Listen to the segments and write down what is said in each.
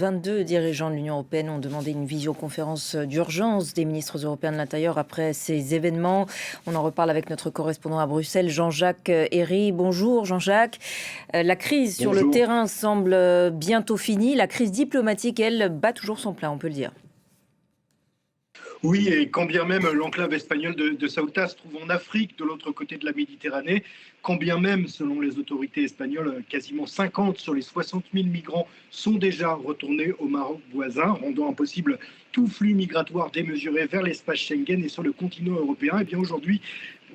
22 dirigeants de l'Union européenne ont demandé une visioconférence d'urgence des ministres européens de l'Intérieur après ces événements. On en reparle avec notre correspondant à Bruxelles, Jean-Jacques Herry. Bonjour Jean-Jacques. La crise sur le Bonjour. terrain semble bientôt finie. La crise diplomatique, elle, bat toujours son plein, on peut le dire. Oui, et quand bien même l'enclave espagnole de Ceuta se trouve en Afrique, de l'autre côté de la Méditerranée, quand bien même, selon les autorités espagnoles, quasiment 50 sur les 60 000 migrants sont déjà retournés au Maroc voisin, rendant impossible tout flux migratoire démesuré vers l'espace Schengen et sur le continent européen. Et bien aujourd'hui,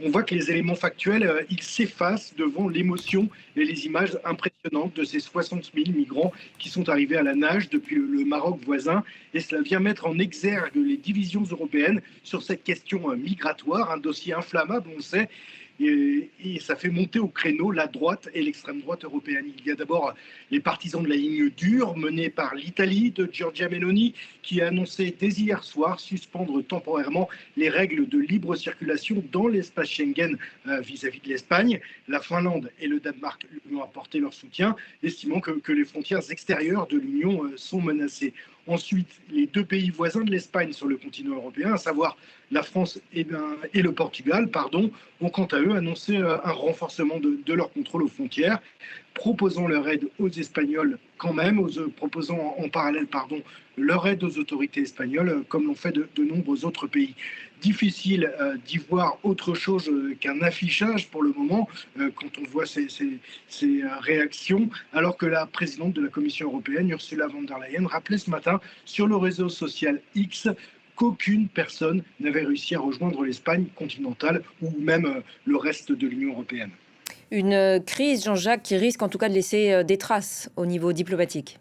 on voit que les éléments factuels, ils s'effacent devant l'émotion et les images impressionnantes de ces 60 000 migrants qui sont arrivés à la nage depuis le Maroc voisin. Et cela vient mettre en exergue les divisions européennes sur cette question migratoire, un dossier inflammable, on le sait. Et ça fait monter au créneau la droite et l'extrême droite européenne. Il y a d'abord les partisans de la ligne dure menée par l'Italie de Giorgia Meloni qui a annoncé dès hier soir suspendre temporairement les règles de libre circulation dans l'espace Schengen vis-à-vis de l'Espagne. La Finlande et le Danemark lui ont apporté leur soutien, estimant que les frontières extérieures de l'Union sont menacées. Ensuite, les deux pays voisins de l'Espagne sur le continent européen, à savoir la France et le Portugal, ont quant à eux annoncé un renforcement de leur contrôle aux frontières, proposant leur aide aux Espagnols quand même, proposant en parallèle leur aide aux autorités espagnoles, comme l'ont fait de nombreux autres pays. Difficile d'y voir autre chose qu'un affichage pour le moment, quand on voit ces réactions, alors que la présidente de la Commission européenne, Ursula von der Leyen, rappelait ce matin sur le réseau social X qu'aucune personne n'avait réussi à rejoindre l'Espagne continentale ou même le reste de l'Union européenne. Une crise, Jean-Jacques, qui risque en tout cas de laisser des traces au niveau diplomatique.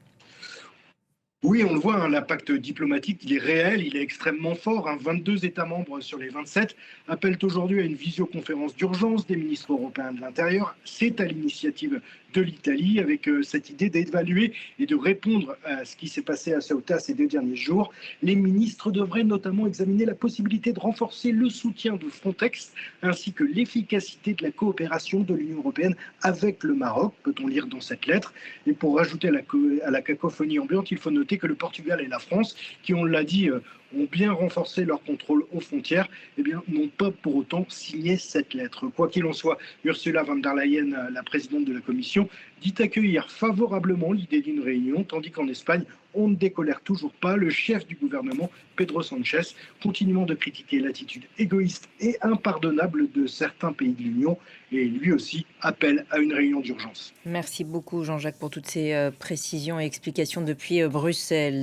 Oui, on le voit, hein, l'impact diplomatique, il est réel, il est extrêmement fort. 22 États membres sur les 27 appellent aujourd'hui à une visioconférence d'urgence des ministres européens de l'Intérieur. C'est à l'initiative de l'Italie, avec cette idée d'évaluer et de répondre à ce qui s'est passé à Ceuta ces 2 derniers jours. Les ministres devraient notamment examiner la possibilité de renforcer le soutien de Frontex, ainsi que l'efficacité de la coopération de l'Union européenne avec le Maroc, peut-on lire dans cette lettre. Et pour rajouter à la cacophonie ambiante, il faut noter que le Portugal et la France, qui, on l'a dit, ont bien renforcé leur contrôle aux frontières, n'ont pas pour autant signé cette lettre. Quoi qu'il en soit, Ursula von der Leyen, la présidente de la Commission, dit accueillir favorablement l'idée d'une réunion, tandis qu'en Espagne, on ne décolère toujours pas. Le chef du gouvernement, Pedro Sanchez, continuant de critiquer l'attitude égoïste et impardonnable de certains pays de l'Union, et lui aussi appelle à une réunion d'urgence. Merci beaucoup Jean-Jacques pour toutes ces précisions et explications depuis Bruxelles.